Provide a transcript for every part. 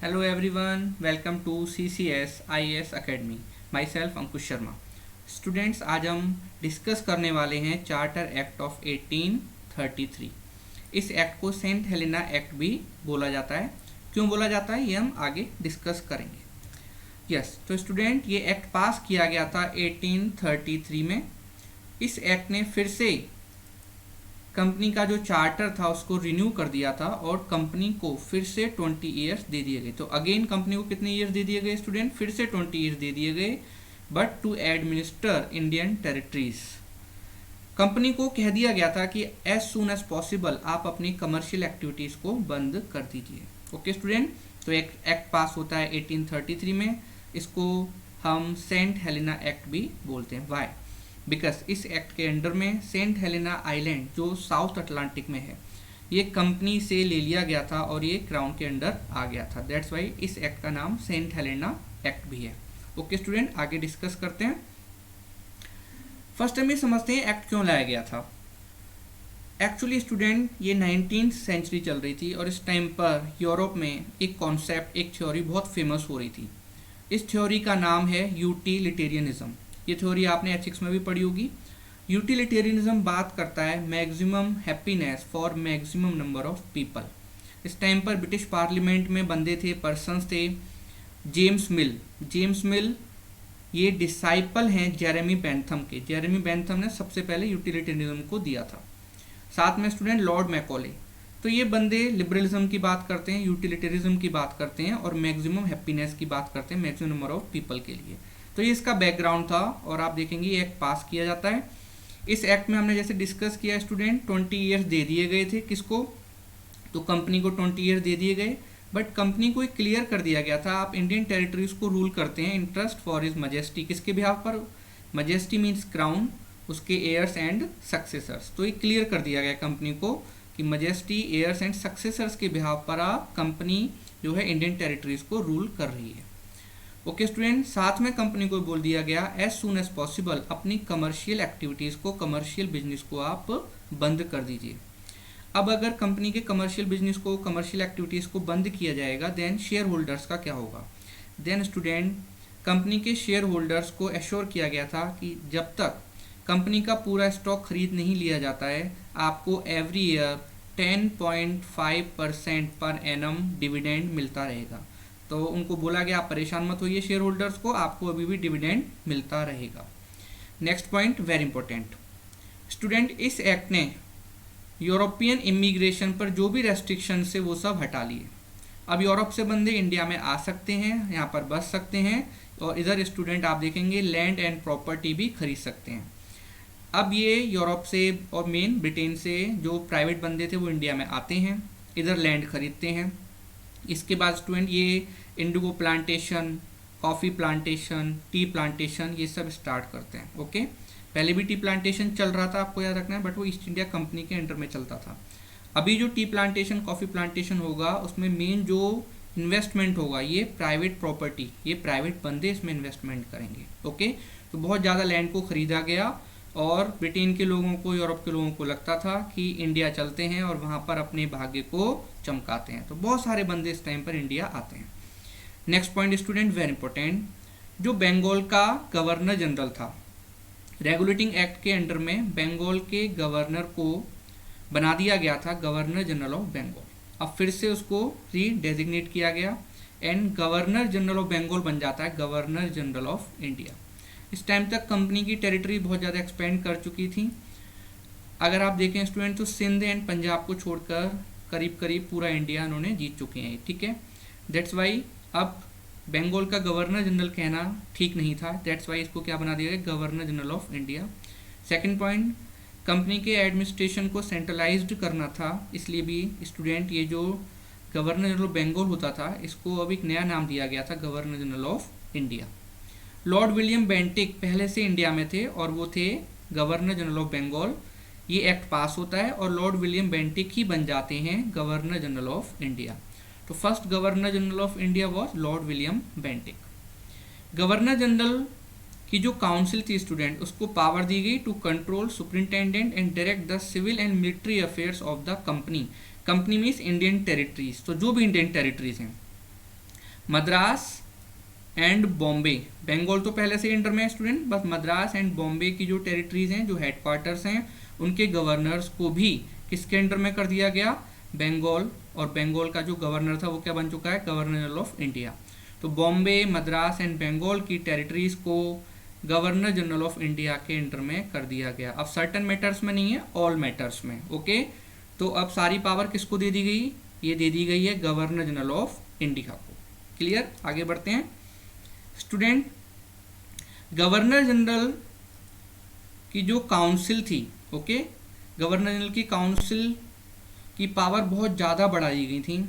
Hello everyone, welcome to CCS IAS Academy. Myself Ankush Sharma. Students, आज हम discuss करने वाले हैं चार्टर एक्ट ऑफ 1833. इस एक्ट को सेंट हेलेना एक्ट भी बोला जाता है. क्यों बोला जाता है ये हम आगे डिस्कस करेंगे. तो स्टूडेंट, ये एक्ट पास किया गया था 1833 में. इस एक्ट ने फिर से कंपनी का जो चार्टर था उसको रिन्यू कर दिया था और कंपनी को फिर से 20 ईयर्स दे दिए गए. तो अगेन कंपनी को कितने ईयर्स दे दिए गए स्टूडेंट? फिर से 20 ईयर्स दे दिए गए, but to administer Indian territories. Company को कह दिया गया था कि एज सून एज पॉसिबल आप अपनी कमर्शियल एक्टिविटीज़ को बंद कर दीजिए. ओके स्टूडेंट, तो एक एक्ट पास होता है 1833 में. इसको हम सेंट हेलेना एक्ट भी बोलते हैं. वाई? बिकॉज इस एक्ट के अंडर में सेंट हेलेना आइलैंड जो साउथ अटलांटिक में है, ये कंपनी से ले लिया गया था और ये क्राउन के अंडर आ गया था. दैट्स वाई इस एक्ट का नाम सेंट हेलेना एक्ट भी है. ओके स्टूडेंट, आगे डिस्कस करते हैं. फर्स्ट हम ये समझते हैं एक्ट क्यों लाया गया था. एक्चुअली स्टूडेंट, ये 19th सेंचुरी चल रही थी और इस टाइम पर यूरोप में एक कॉन्सेप्ट, एक थ्योरी बहुत फेमस हो रही थी. इस थ्योरी का नाम है यूटिलिटेरियनिज्म. ये थ्योरी आपने एथिक्स में भी पढ़ी होगी. यूटिलिटेरियनिज्म बात करता है maximum happiness for maximum number of people. इस टाइम पर ब्रिटिश पार्लियामेंट में बंदे थे, पर्सन्स थे. जेम्स मिल ये डिसाइपल हैं जेरेमी बेंथम के. जेरेमी बेंथम ने सबसे पहले यूटिलिटेरियनिज्म को दिया था. साथ में स्टूडेंट लॉर्ड मैकॉले. तो ये बंदे लिबरलिज्म की बात करते हैं, यूटिलिटेरिज्म की बात करते हैं और मैक्सिमम हैप्पीनेस की बात करते हैं मैक्सिमम नंबर ऑफ पीपल के लिए. तो ये इसका बैकग्राउंड था और आप देखेंगे ये एक्ट पास किया जाता है. इस एक्ट में हमने जैसे डिस्कस किया स्टूडेंट, 20 ईयर्स दे दिए गए थे. किसको? तो कंपनी को 20 ईयर्स दे दिए गए, बट कंपनी को एक क्लियर कर दिया गया था आप इंडियन टेरिटरीज को रूल करते हैं इंटरेस्ट फॉर हिज मजेस्टी. किसके बिहाफ पर? मजेस्टी मीन्स क्राउन, उसके एयर्स एंड सक्सेसर्स. तो ये क्लियर कर दिया गया कंपनी को कि मजेस्टी, एयर्स एंड सक्सेसर्स के बिहाफ पर आप कंपनी जो है इंडियन टेरिटरीज को रूल कर रही है. ओके स्टूडेंट, साथ में कंपनी को बोल दिया गया एज सून एज पॉसिबल अपनी कमर्शियल एक्टिविटीज़ को, कमर्शियल बिजनेस को आप बंद कर दीजिए. अब अगर कंपनी के कमर्शियल बिजनेस को, कमर्शियल एक्टिविटीज़ को बंद किया जाएगा, देन शेयर होल्डर्स का क्या होगा? देन स्टूडेंट, कंपनी के शेयर होल्डर्स को एश्योर किया गया था कि जब तक कंपनी का पूरा स्टॉक खरीद नहीं लिया जाता है, आपको every year 10.5% per annum dividend मिलता रहेगा. तो उनको बोला गया आप परेशान मत होइए शेयर होल्डर्स को, आपको अभी भी डिविडेंड मिलता रहेगा. Next point very important student, इस एक्ट ने यूरोपियन इमिग्रेशन पर जो भी रेस्ट्रिक्शन है वो सब हटा लिए. अब यूरोप से बंदे इंडिया में आ सकते हैं, यहाँ पर बस सकते हैं और इधर स्टूडेंट आप देखेंगे लैंड एंड प्रॉपर्टी भी खरीद सकते हैं. अब ये यूरोप से और मेन ब्रिटेन से जो प्राइवेट बंदे थे वो इंडिया में आते हैं, इधर लैंड खरीदते हैं. इसके बाद स्टूडेंट ये Indigo plantation, coffee plantation, tea plantation ये सब स्टार्ट करते हैं. ओके, पहले भी टी प्लांटेशन चल रहा था, आपको याद रखना है, बट वो ईस्ट इंडिया कंपनी के अंडर में चलता था. अभी जो टी प्लांटेशन, कॉफ़ी प्लांटेशन होगा उसमें मेन जो इन्वेस्टमेंट होगा ये प्राइवेट प्रॉपर्टी, ये प्राइवेट बंदे इसमें इन्वेस्टमेंट करेंगे. ओके, तो बहुत ज़्यादा लैंड को ख़रीदा गया और ब्रिटेन के लोगों को, यूरोप के लोगों को लगता था कि इंडिया चलते हैं और वहाँ पर अपने भाग्य को चमकाते हैं. तो बहुत सारे बंदे इस टाइम पर इंडिया आते हैं. Next point student very important, जो बंगाल का गवर्नर जनरल था, रेगुलेटिंग एक्ट के अंडर में बंगाल के गवर्नर को बना दिया गया था गवर्नर जनरल ऑफ बंगाल. अब फिर से उसको रीडेजिग्नेट किया गया and governor general of Bengal बन जाता है गवर्नर जनरल ऑफ इंडिया. इस टाइम तक कंपनी की टेरिटरी बहुत ज़्यादा एक्सपेंड कर चुकी थी. अगर आप देखें स्टूडेंट तो सिंध एंड पंजाब को छोड़कर करीब करीब पूरा इंडिया उन्होंने जीत चुके हैं. ठीक है, दैट्स वाई अब बंगाल का गवर्नर जनरल कहना ठीक नहीं था. दैट्स वाई इसको क्या बना दिया गया? Governor general of India. Second point, company के एडमिनिस्ट्रेशन को सेंट्रलाइज्ड करना था, इसलिए भी स्टूडेंट ये जो गवर्नर जनरल ऑफ बंगाल होता था इसको अब एक नया नाम दिया गया था governor general of India. Lord William Bentinck पहले से इंडिया में थे और वो थे गवर्नर जनरल ऑफ बंगाल. ये एक्ट पास होता है और लॉर्ड विलियम बेंटिक ही बन जाते हैं गवर्नर जनरल ऑफ इंडिया. तो first governor general of India was Lord William Bentinck. Governor general की जो काउंसिल थी स्टूडेंट, उसको पावर दी गई to control, superintendent and direct the civil and military affairs of the company. Company means Indian territories. तो जो भी Indian territories हैं मद्रास एंड बॉम्बे, बंगाल तो पहले से इंटर में है स्टूडेंट, बस मद्रास एंड बॉम्बे की जो टेरिटरीज हैं, जो हेडक्वार्टर्स हैं, उनके गवर्नर्स को भी किसके अंडर में कर दिया गया, बंगाल। और बंगाल का जो गवर्नर था वो क्या बन चुका है, गवर्नर जनरल ऑफ इंडिया। तो बॉम्बे, मद्रास एंड बंगाल की टेरिटरीज को गवर्नर जनरल ऑफ इंडिया के अंडर में कर दिया गया। अब सर्टन मैटर्स में नहीं है, ऑल मैटर्स में। ओके, तो अब सारी पावर किसको दे दी गई, ये दे दी गई है गवर्नर जनरल ऑफ इंडिया को। क्लियर, आगे बढ़ते हैं स्टूडेंट। गवर्नर जनरल की जो काउंसिल थी, ओके, गवर्नर जनरल की काउंसिल की पावर बहुत ज़्यादा बढ़ा दी गई थी।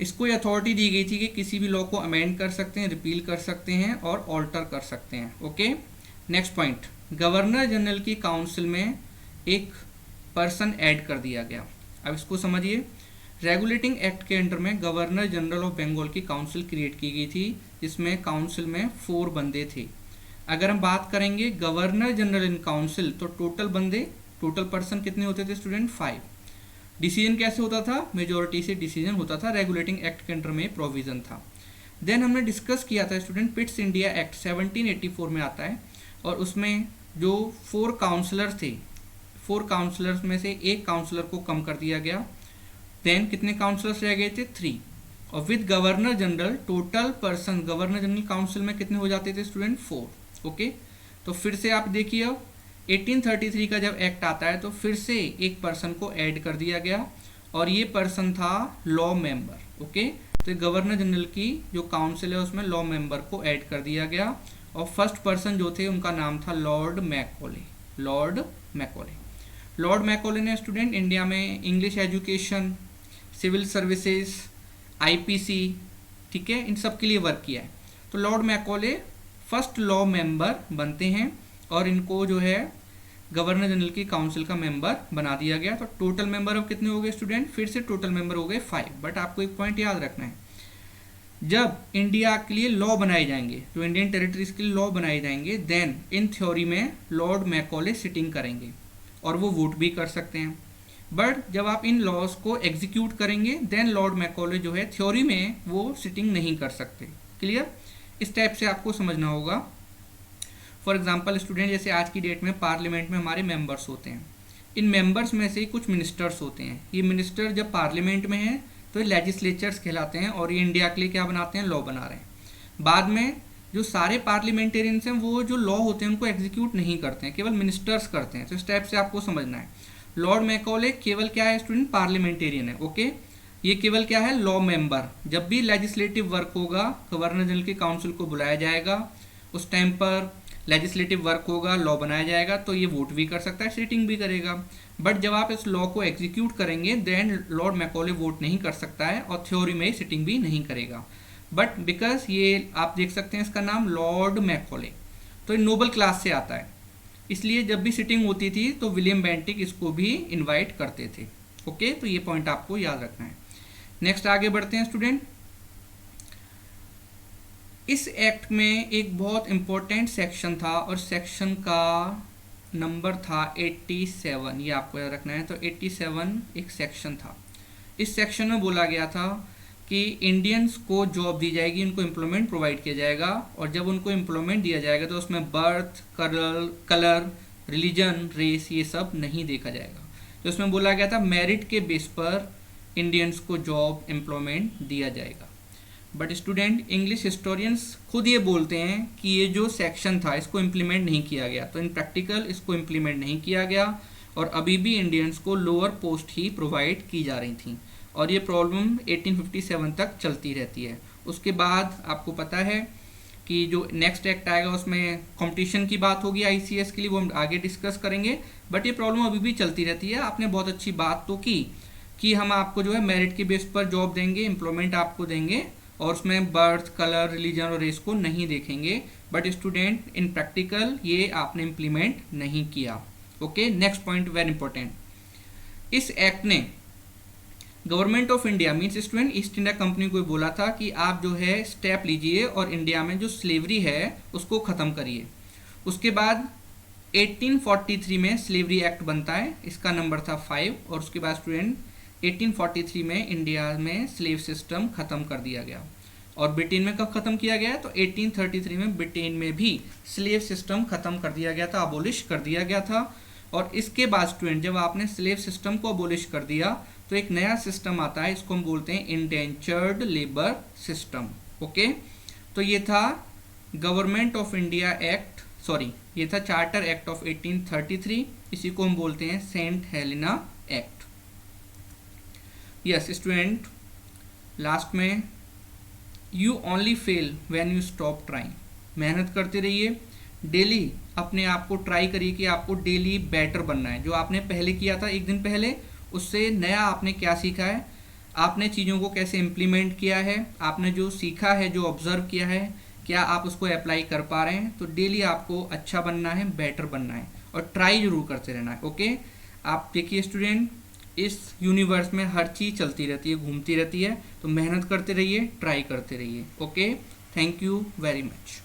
इसको ये अथॉरिटी दी गई थी कि किसी भी लॉ को अमेंड कर सकते हैं, रिपील कर सकते हैं और ऑल्टर कर सकते हैं। Okay, next point, governor general की काउंसिल में एक पर्सन ऐड कर दिया गया। अब इसको समझिए, रेगुलेटिंग एक्ट के अंडर में गवर्नर जनरल ऑफ बंगाल की काउंसिल क्रिएट की गई थी, जिसमें काउंसिल में 4 बंदे थे। अगर हम बात करेंगे गवर्नर जनरल इन काउंसिल, तो टोटल बंदे, टोटल पर्सन कितने होते थे स्टूडेंट, 5। डिसीजन कैसे होता था, मेजोरिटी से डिसीजन होता था, रेगुलेटिंग एक्ट के अंडर में प्रोविजन था। देन हमने डिस्कस किया था स्टूडेंट, पिट्स इंडिया एक्ट 1784 में आता है, और उसमें जो 4 काउंसलर थे, 4 काउंसलर्स में से एक काउंसलर को कम कर दिया गया। देन कितने काउंसलर्स रह गए थे, 3। और with governor general total person governor general council में कितने हो जाते थे स्टूडेंट, 4। ओके, तो फिर से आप देखिए, अब 1833 का जब एक्ट आता है तो फिर से एक पर्सन को ऐड कर दिया गया, और ये पर्सन था लॉ मेंबर। ओके, तो गवर्नर जनरल की जो काउंसिल है उसमें लॉ मेंबर को ऐड कर दिया गया, और फर्स्ट पर्सन जो थे उनका नाम था Lord Macaulay. Lord Macaulay, Lord Macaulay ने स्टूडेंट इंडिया में English education, civil services, IPC, ठीक है, इन सब के लिए वर्क किया है। तो Lord Macaulay first law member बनते हैं, और इनको जो है गवर्नर जनरल की काउंसिल का मेंबर बना दिया गया। तो टोटल मेंबर अब कितने हो गए स्टूडेंट, फिर से टोटल मेंबर हो गए 5। बट आपको एक पॉइंट याद रखना है, जब इंडिया के लिए लॉ बनाए जाएंगे, जो इंडियन टेरिटरीज के लिए लॉ बनाए जाएंगे, देन इन थ्योरी में लॉर्ड मैकॉले सिटिंग करेंगे और वो वोट भी कर सकते हैं। बट जब आप इन लॉज को एग्जीक्यूट करेंगे, देन लॉर्ड मैकॉले जो है थ्योरी में वो सिटिंग नहीं कर सकते। क्लियर, इस टाइप से आपको समझना होगा। फॉर एग्जाम्पल स्टूडेंट, जैसे आज की डेट में पार्लियामेंट में हमारे मेंबर्स होते हैं, इन मेंबर्स में से कुछ मिनिस्टर्स होते हैं। ये मिनिस्टर जब पार्लियामेंट में हैं तो ये लेजिस्लेचर्स कहलाते हैं, और ये इंडिया के लिए क्या बनाते हैं, लॉ बना रहे हैं। बाद में जो सारे पार्लियामेंटेरियंस हैं वो जो लॉ होते हैं उनको एग्जीक्यूट नहीं करते हैं, केवल मिनिस्टर्स करते हैं। तो इस टाइप से आपको समझना है। लॉर्ड मैकॉले केवल क्या है स्टूडेंट, पार्लियामेंटेरियन है। ओके, ये केवल क्या है, लॉ मेंबर। जब भी लेजिस्लेटिव वर्क होगा, गवर्नर जनरल की काउंसिल को बुलाया जाएगा, उस टाइम पर लेजिस्लेटिव वर्क होगा, लॉ बनाया जाएगा, तो ये वोट भी कर सकता है, सिटिंग भी करेगा। बट जब आप इस लॉ को एग्जीक्यूट करेंगे, देन लॉर्ड मैकॉले वोट नहीं कर सकता है, और थ्योरी में सिटिंग भी नहीं करेगा। बट बिकॉज ये आप देख सकते हैं इसका नाम लॉर्ड मैकॉले, तो ये नोबल क्लास से आता है, इसलिए जब भी सिटिंग होती थी तो विलियम बेंटिक इसको भी इन्वाइट करते थे। ओके, तो ये पॉइंट आपको याद रखना है। नेक्स्ट आगे बढ़ते हैं स्टूडेंट। इस एक्ट में एक बहुत इंपॉर्टेंट सेक्शन था, और सेक्शन का नंबर था 87, ये आपको याद रखना है। तो 87 एक सेक्शन था। इस सेक्शन में बोला गया था कि इंडियंस को जॉब दी जाएगी, उनको एम्प्लॉयमेंट प्रोवाइड किया जाएगा, और जब उनको एम्प्लॉयमेंट दिया जाएगा तो उसमें बर्थ, कलर, रिलीजन, रेस, ये सब नहीं देखा जाएगा। तो उसमें बोला गया था मेरिट के बेस पर इंडियंस को जॉब एम्प्लॉयमेंट दिया जाएगा। बट स्टूडेंट, इंग्लिश हिस्टोरियंस खुद ये बोलते हैं कि ये जो सेक्शन था इसको इम्प्लीमेंट नहीं किया गया। तो इन प्रैक्टिकल इसको इम्प्लीमेंट नहीं किया गया, और अभी भी इंडियंस को लोअर पोस्ट ही प्रोवाइड की जा रही थी, और ये प्रॉब्लम 1857 तक चलती रहती है। उसके बाद आपको पता है कि जो नेक्स्ट एक्ट आएगा उसमें कंपटीशन की बात होगी ICS के लिए, वो हम आगे डिस्कस करेंगे। बट ये प्रॉब्लम अभी भी चलती रहती है। आपने बहुत अच्छी बात तो की कि हम आपको जो है मेरिट के बेस पर जॉब देंगे, एम्प्लॉयमेंट आपको देंगे, और उसमें बर्थ, कलर, रिलीजन और रेस को नहीं देखेंगे। बट स्टूडेंट, इन प्रैक्टिकल ये आपने इम्प्लीमेंट नहीं किया। Okay, next point very important. इस एक्ट ने government of India means student east India company को बोला था कि आप जो है स्टेप लीजिए और इंडिया में जो स्लेवरी है उसको ख़त्म करिए। उसके बाद 1843 में स्लेवरी एक्ट बनता है, इसका नंबर था 5, और उसके बाद स्टूडेंट 1843 में इंडिया में स्लेव सिस्टम ख़त्म कर दिया गया। और ब्रिटेन में कब ख़त्म किया गया? तो 1833 में ब्रिटेन में भी स्लेव सिस्टम ख़त्म कर दिया गया था, अबोलिश कर दिया गया था। और इसके बाद स्टूडेंट जब आपने स्लेव सिस्टम को अबोलिश कर दिया तो एक नया सिस्टम आता है, इसको हम बोलते हैं इंडेंचर्ड लेबर सिस्टम। ओके, तो ये था government of India act, sorry ये था चार्टर एक्ट ऑफ 1833, इसी को हम बोलते हैं Saint Helena Act. Yes student, last में you only fail when you stop trying. मेहनत करते रहिए, डेली अपने आप को ट्राई करिए कि आपको डेली बेटर बनना है। जो आपने पहले किया था एक दिन पहले, उससे नया आपने क्या सीखा है, आपने चीज़ों को कैसे इम्प्लीमेंट किया है, आपने जो सीखा है, जो ऑब्जर्व किया है, क्या आप उसको अप्लाई कर पा रहे हैं। तो डेली आपको अच्छा बनना है, बेटर बनना है और ट्राई जरूर करते रहना है। ओके, आप देखिए स्टूडेंट, इस यूनिवर्स में हर चीज़ चलती रहती है, घूमती रहती है, तो मेहनत करते रहिए, ट्राई करते रहिए। Okay, thank you very much.